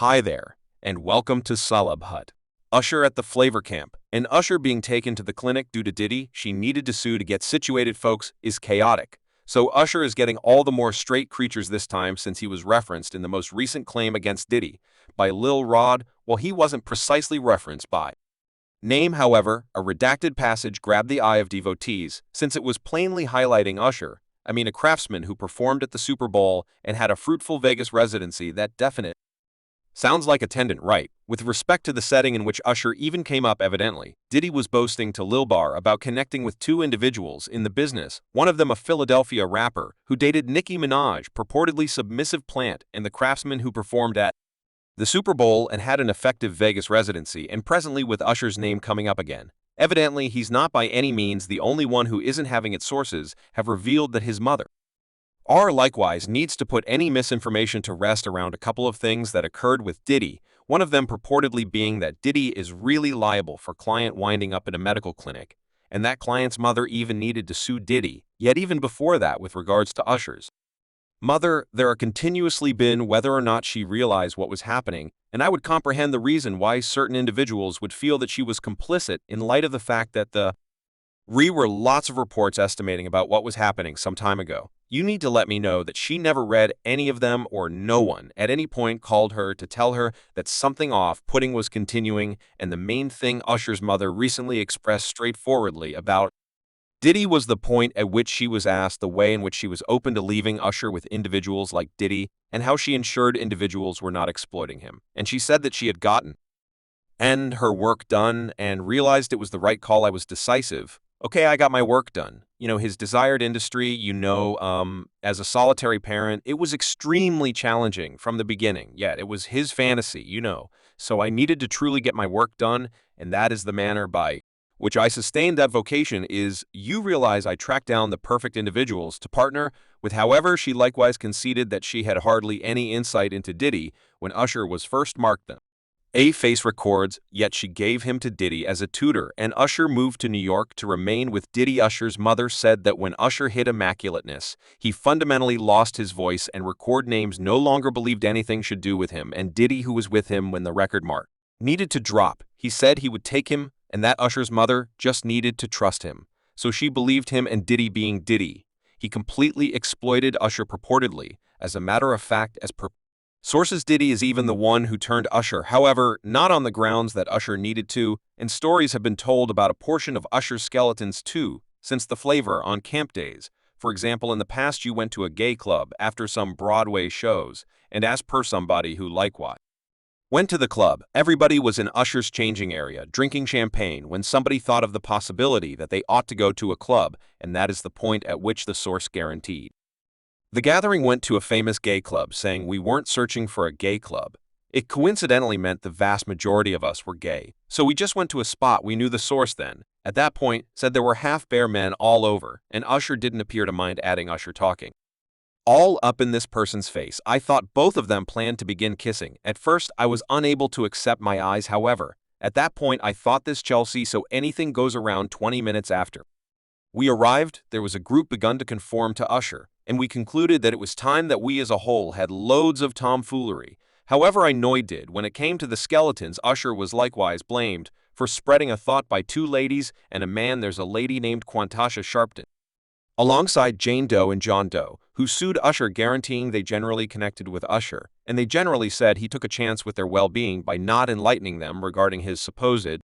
Hi there, and welcome to Salab Hut. Usher at the flavor camp. And Usher being taken to the clinic due to Diddy she needed to sue to get situated, folks, is chaotic. So Usher is getting all the more straight creatures this time since he was referenced in the most recent claim against Diddy by Lil Rod, while he wasn't precisely referenced by name. However, a redacted passage grabbed the eye of devotees since it was plainly highlighting Usher, a craftsman who performed at the Super Bowl and had a fruitful Vegas residency. That definite sounds like attendant, right? With respect to the setting in which Usher even came up, evidently, Diddy was boasting to Lil Bar about connecting with two individuals in the business, one of them a Philadelphia rapper who dated Nicki Minaj, purportedly submissive plant, and the craftsman who performed at the Super Bowl and had an effective Vegas residency, and presently with Usher's name coming up again. Evidently, he's not by any means the only one who isn't having its sources have revealed that his mother R likewise needs to put any misinformation to rest around a couple of things that occurred with Diddy, one of them purportedly being that Diddy is really liable for client winding up in a medical clinic, and that client's mother even needed to sue Diddy, yet even before that with regards to Usher's mother, there are continuously been whether or not she realized what was happening, and I would comprehend the reason why certain individuals would feel that she was complicit in light of the fact that were lots of reports estimating about what was happening some time ago. You need to let me know that she never read any of them, or no one at any point called her to tell her that something off-putting was continuing, and the main thing Usher's mother recently expressed straightforwardly about Diddy was the point at which she was asked the way in which she was open to leaving Usher with individuals like Diddy and how she ensured individuals were not exploiting him. And she said that she had gotten her work done and realized it was the right call. I was decisive. Okay, I got my work done. His desired industry, as a solitary parent, it was extremely challenging from the beginning. Yet it was his fantasy. So I needed to truly get my work done, and that is the manner by which I sustained that vocation. Is you realize I tracked down the perfect individuals to partner with. However, she likewise conceded that she had hardly any insight into Diddy when Usher was first marked them face records, yet she gave him to Diddy as a tutor, and Usher moved to New York to remain with Diddy. Usher's mother said that when Usher hit immaculateness, he fundamentally lost his voice and record names no longer believed anything should do with him, and Diddy, who was with him when the record mark needed to drop, he said he would take him, and that Usher's mother just needed to trust him. So she believed him, and Diddy being Diddy, he completely exploited Usher purportedly. As a matter of fact, as per sources, Diddy is even the one who turned Usher, however, not on the grounds that Usher needed to, and stories have been told about a portion of Usher's skeletons too, since the flavor on camp days. For example, in the past you went to a gay club after some Broadway shows, and as per somebody who likewise went to the club, everybody was in Usher's changing area, drinking champagne when somebody thought of the possibility that they ought to go to a club, and that is the point at which the source guaranteed. The gathering went to a famous gay club, saying we weren't searching for a gay club. It coincidentally meant the vast majority of us were gay. So we just went to a spot. We knew the source then. At that point, said there were half-bare men all over, and Usher didn't appear to mind adding Usher talking all up in this person's face. I thought both of them planned to begin kissing. At first, I was unable to accept my eyes, however. At that point, I thought this Chelsea, so anything goes. Around 20 minutes after we arrived, there was a group begun to conform to Usher, and we concluded that it was time that we as a whole had loads of tomfoolery. However, I did. When it came to the skeletons, Usher was likewise blamed for spreading a thought by two ladies and a man. There's a lady named Quantasha Sharpton, alongside Jane Doe and John Doe, who sued Usher, guaranteeing they generally connected with Usher, and they generally said he took a chance with their well-being by not enlightening them regarding his supposed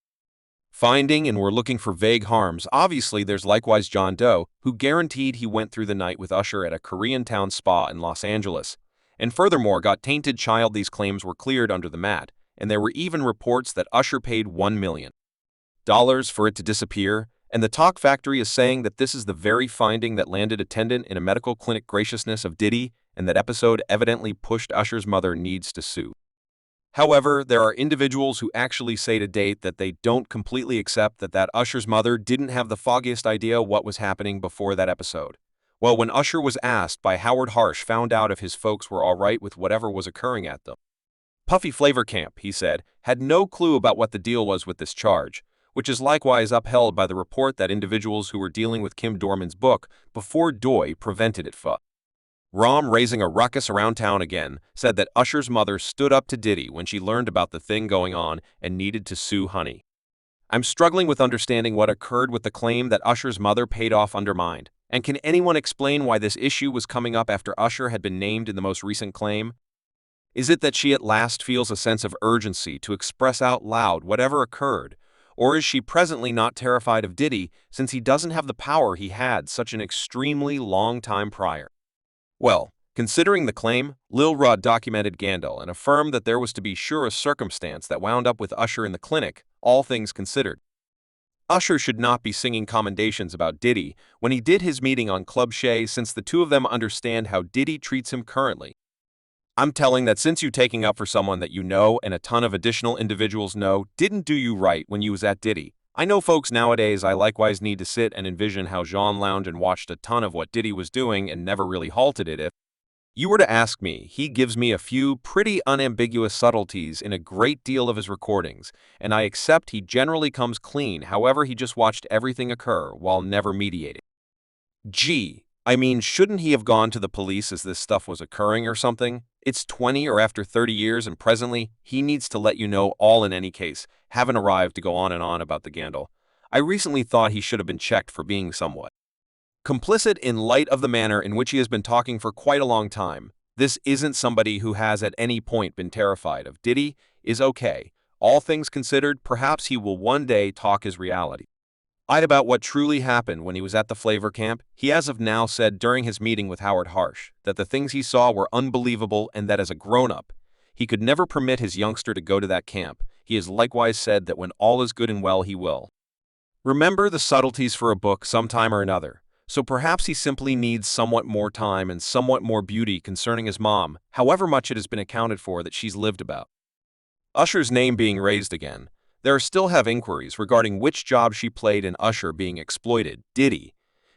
finding and were looking for vague harms. Obviously, there's likewise John Doe, who guaranteed he went through the night with Usher at a Koreatown spa in Los Angeles, and furthermore got tainted child. These claims were cleared under the mat, and there were even reports that Usher paid $1 million for it to disappear, and the Talk Factory is saying that this is the very finding that landed attendant in a medical clinic graciousness of Diddy, and that episode evidently pushed Usher's mother needs to sue. However, there are individuals who actually say to date that they don't completely accept that Usher's mother didn't have the foggiest idea what was happening before that episode. Well, when Usher was asked by Howard Harsh found out if his folks were alright with whatever was occurring at the Puffy Flavor Camp, he said, had no clue about what the deal was with this charge, which is likewise upheld by the report that individuals who were dealing with Kim Dorman's book before Doi prevented it. Rom, raising a ruckus around town again, said that Usher's mother stood up to Diddy when she learned about the thing going on and needed to sue Honey. I'm struggling with understanding what occurred with the claim that Usher's mother paid off undermined. And can anyone explain why this issue was coming up after Usher had been named in the most recent claim? Is it that she at last feels a sense of urgency to express out loud whatever occurred? Or is she presently not terrified of Diddy since he doesn't have the power he had such an extremely long time prior? Well, considering the claim, Lil Rud documented Gandil and affirmed that there was to be sure a circumstance that wound up with Usher in the clinic, all things considered. Usher should not be singing commendations about Diddy when he did his meeting on Club Shay since the two of them understand how Diddy treats him currently. I'm telling that since you taking up for someone that you know and a ton of additional individuals know didn't do you right when you was at Diddy. I know folks nowadays I likewise need to sit and envision how Jean lounged and watched a ton of what Diddy was doing and never really halted it if you were to ask me. He gives me a few pretty unambiguous subtleties in a great deal of his recordings, and I accept he generally comes clean, however he just watched everything occur while never mediating. Gee, I mean, shouldn't he have gone to the police as this stuff was occurring or something? It's 20 or after 30 years and presently, he needs to let you know all in any case, haven't arrived to go on and on about the Gandil. I recently thought he should have been checked for being somewhat complicit in light of the manner in which he has been talking for quite a long time. This isn't somebody who has at any point been terrified of Diddy is okay. All things considered, perhaps he will one day talk his reality about what truly happened when he was at the Flavor Camp. He as of now said during his meeting with Howard Harsh that the things he saw were unbelievable and that as a grown-up, he could never permit his youngster to go to that camp. He has likewise said that when all is good and well he will remember the subtleties for a book sometime or another. So perhaps he simply needs somewhat more time and somewhat more beauty concerning his mom, however much it has been accounted for that she's lived about. Usher's name being raised again. There still have inquiries regarding which job she played in Usher being exploited. Diddy.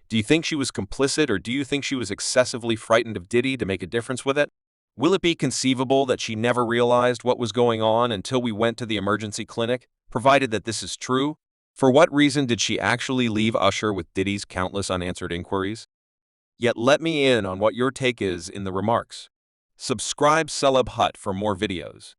Do you think she was complicit or do you think she was excessively frightened of Diddy to make a difference with it? Will it be conceivable that she never realized what was going on until we went to the emergency clinic, provided that this is true? For what reason did she actually leave Usher with Diddy's countless unanswered inquiries? Yet let me in on what your take is in the remarks. Subscribe Celeb Hut for more videos.